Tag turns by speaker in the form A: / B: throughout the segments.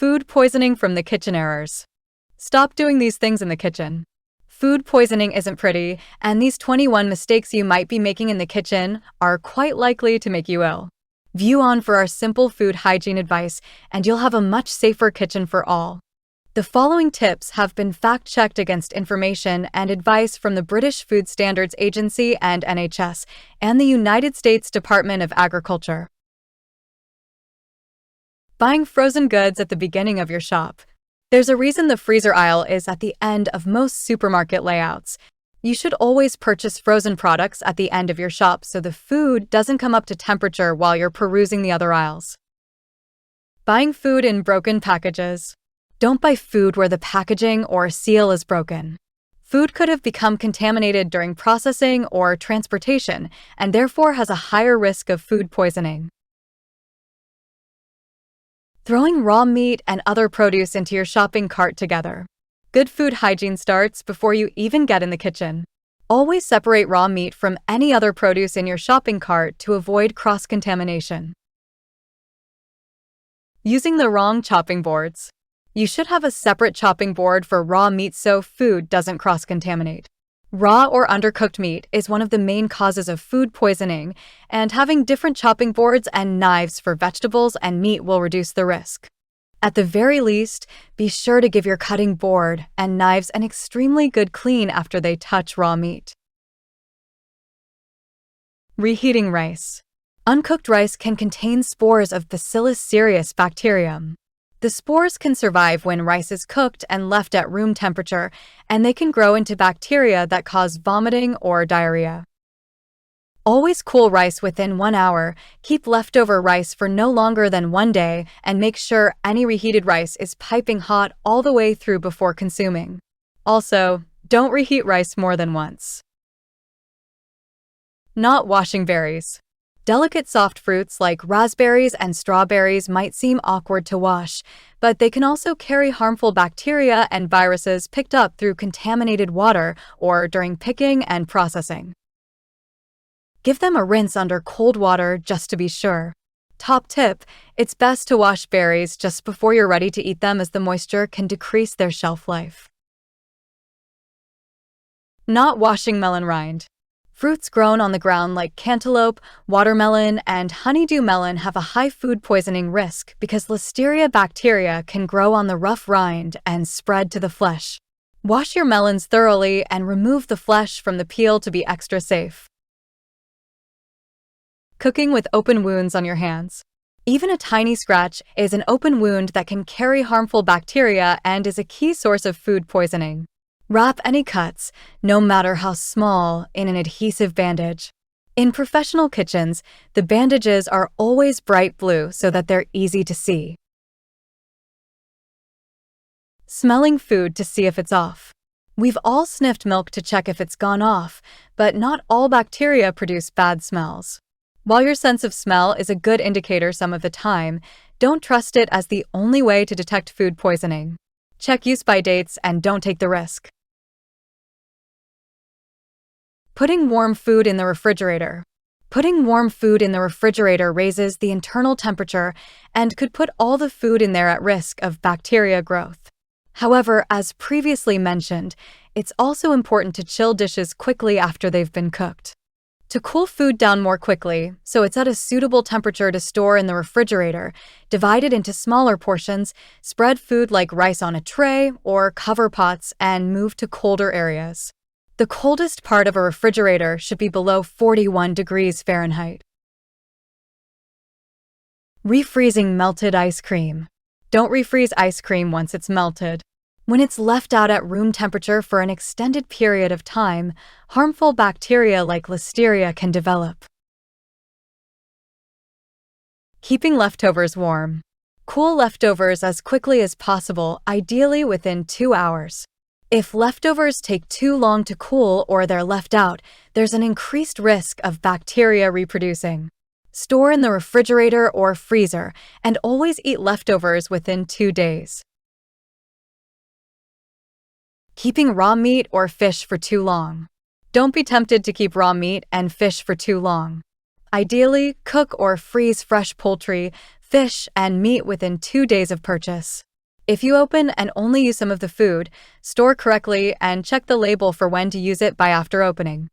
A: Food poisoning from the kitchen errors. Stop doing these things in the kitchen. Food poisoning isn't pretty, and these 21 mistakes you might be making in the kitchen are quite likely to make you ill. View on for our simple food hygiene advice, and you'll have a much safer kitchen for all. The following tips have been fact-checked against information and advice from the British Food Standards Agency and NHS, and the United States Department of Agriculture. Buying frozen goods at the beginning of your shop. There's a reason the freezer aisle is at the end of most supermarket layouts. You should always purchase frozen products at the end of your shop so the food doesn't come up to temperature while you're perusing the other aisles. Buying food in broken packages. Don't buy food where the packaging or seal is broken. Food could have become contaminated during processing or transportation and therefore has a higher risk of food poisoning. Throwing raw meat and other produce into your shopping cart together. Good food hygiene starts before you even get in the kitchen. Always separate raw meat from any other produce in your shopping cart to avoid cross-contamination. Using the wrong chopping boards. You should have a separate chopping board for raw meat so food doesn't cross-contaminate. Raw or undercooked meat is one of the main causes of food poisoning, and having different chopping boards and knives for vegetables and meat will reduce the risk. At the very least, be sure to give your cutting board and knives an extremely good clean after they touch raw meat. Reheating rice. Uncooked rice can contain spores of Bacillus cereus bacterium. The spores can survive when rice is cooked and left at room temperature, and they can grow into bacteria that cause vomiting or diarrhea. Always cool rice within 1 hour, keep leftover rice for no longer than 1 day, and make sure any reheated rice is piping hot all the way through before consuming. Also, don't reheat rice more than once. Not washing berries. Delicate soft fruits like raspberries and strawberries might seem awkward to wash, but they can also carry harmful bacteria and viruses picked up through contaminated water or during picking and processing. Give them a rinse under cold water just to be sure. Top tip, it's best to wash berries just before you're ready to eat them as the moisture can decrease their shelf life. Not washing melon rind. Fruits grown on the ground like cantaloupe, watermelon, and honeydew melon have a high food poisoning risk because Listeria bacteria can grow on the rough rind and spread to the flesh. Wash your melons thoroughly and remove the flesh from the peel to be extra safe. Cooking with open wounds on your hands. Even a tiny scratch is an open wound that can carry harmful bacteria and is a key source of food poisoning. Wrap any cuts, no matter how small, in an adhesive bandage. In professional kitchens, the bandages are always bright blue so that they're easy to see. Smelling food to see if it's off. We've all sniffed milk to check if it's gone off, but not all bacteria produce bad smells. While your sense of smell is a good indicator some of the time, don't trust it as the only way to detect food poisoning. Check use-by dates and don't take the risk. Putting warm food in the refrigerator. Putting warm food in the refrigerator raises the internal temperature and could put all the food in there at risk of bacteria growth. However, as previously mentioned, it's also important to chill dishes quickly after they've been cooked. To cool food down more quickly, so it's at a suitable temperature to store in the refrigerator, divide it into smaller portions, spread food like rice on a tray or cover pots, and move to colder areas. The coldest part of a refrigerator should be below 41 degrees Fahrenheit. Refreezing melted ice cream. Don't refreeze ice cream once it's melted. When it's left out at room temperature for an extended period of time, harmful bacteria like Listeria can develop. Keeping leftovers warm. Cool leftovers as quickly as possible, ideally within 2 hours. If leftovers take too long to cool or they're left out, there's an increased risk of bacteria reproducing. Store in the refrigerator or freezer, and always eat leftovers within 2 days. Keeping raw meat or fish for too long. Don't be tempted to keep raw meat and fish for too long. Ideally, cook or freeze fresh poultry, fish, and meat within 2 days of purchase. If you open and only use some of the food, store correctly and check the label for when to use it by after opening.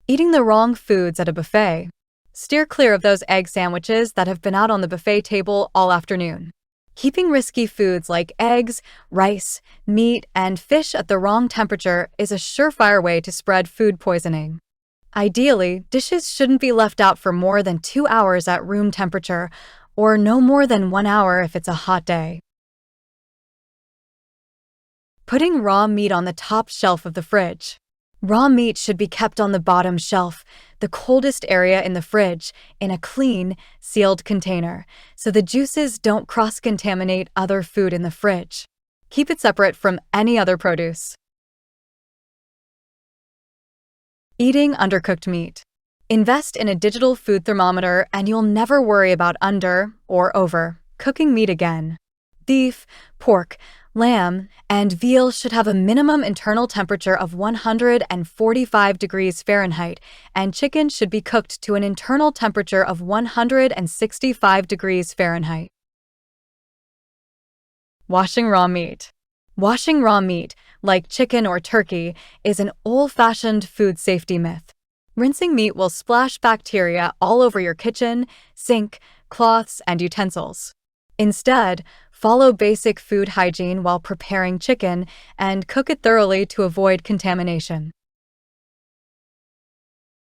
A: Eating the wrong foods at a buffet. Steer clear of those egg sandwiches that have been out on the buffet table all afternoon. Keeping risky foods like eggs, rice, meat, and fish at the wrong temperature is a surefire way to spread food poisoning. Ideally, dishes shouldn't be left out for more than 2 hours at room temperature, or no more than 1 hour if it's a hot day. Putting raw meat on the top shelf of the fridge. Raw meat should be kept on the bottom shelf, the coldest area in the fridge, in a clean, sealed container, so the juices don't cross-contaminate other food in the fridge. Keep it separate from any other produce. Eating undercooked meat. Invest in a digital food thermometer and you'll never worry about under or over cooking meat again. Beef, pork, lamb, and veal should have a minimum internal temperature of 145 degrees Fahrenheit, and chicken should be cooked to an internal temperature of 165 degrees Fahrenheit. Washing raw meat. Washing raw meat, like chicken or turkey, is an old-fashioned food safety myth. Rinsing meat will splash bacteria all over your kitchen, sink, cloths, and utensils. Instead, follow basic food hygiene while preparing chicken and cook it thoroughly to avoid contamination.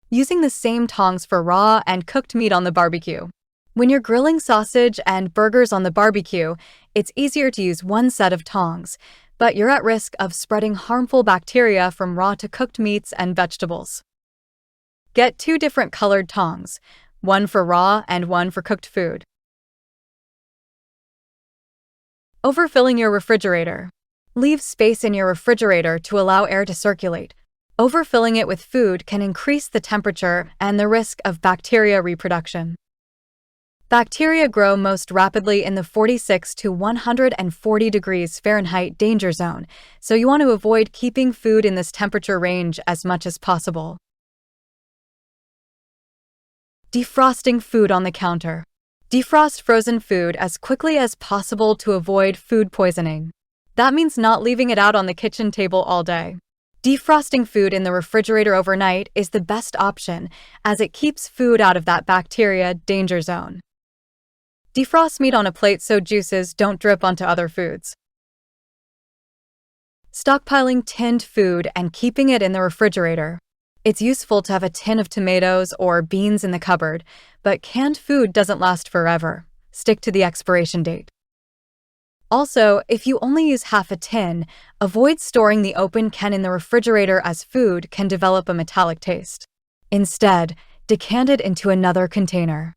A: Using the same tongs for raw and cooked meat on the barbecue. When you're grilling sausage and burgers on the barbecue, it's easier to use one set of tongs, but you're at risk of spreading harmful bacteria from raw to cooked meats and vegetables. Get 2 different colored tongs, one for raw and one for cooked food. Overfilling your refrigerator. Leave space in your refrigerator to allow air to circulate. Overfilling it with food can increase the temperature and the risk of bacteria reproduction. Bacteria grow most rapidly in the 46 to 140 degrees Fahrenheit danger zone, so you want to avoid keeping food in this temperature range as much as possible. Defrosting food on the counter. Defrost frozen food as quickly as possible to avoid food poisoning. That means not leaving it out on the kitchen table all day. Defrosting food in the refrigerator overnight is the best option, as it keeps food out of that bacteria danger zone. Defrost meat on a plate so juices don't drip onto other foods. Stockpiling tinned food and keeping it in the refrigerator. It's useful to have a tin of tomatoes or beans in the cupboard, but canned food doesn't last forever. Stick to the expiration date. Also, if you only use half a tin, avoid storing the open can in the refrigerator as food can develop a metallic taste. Instead, decant it into another container.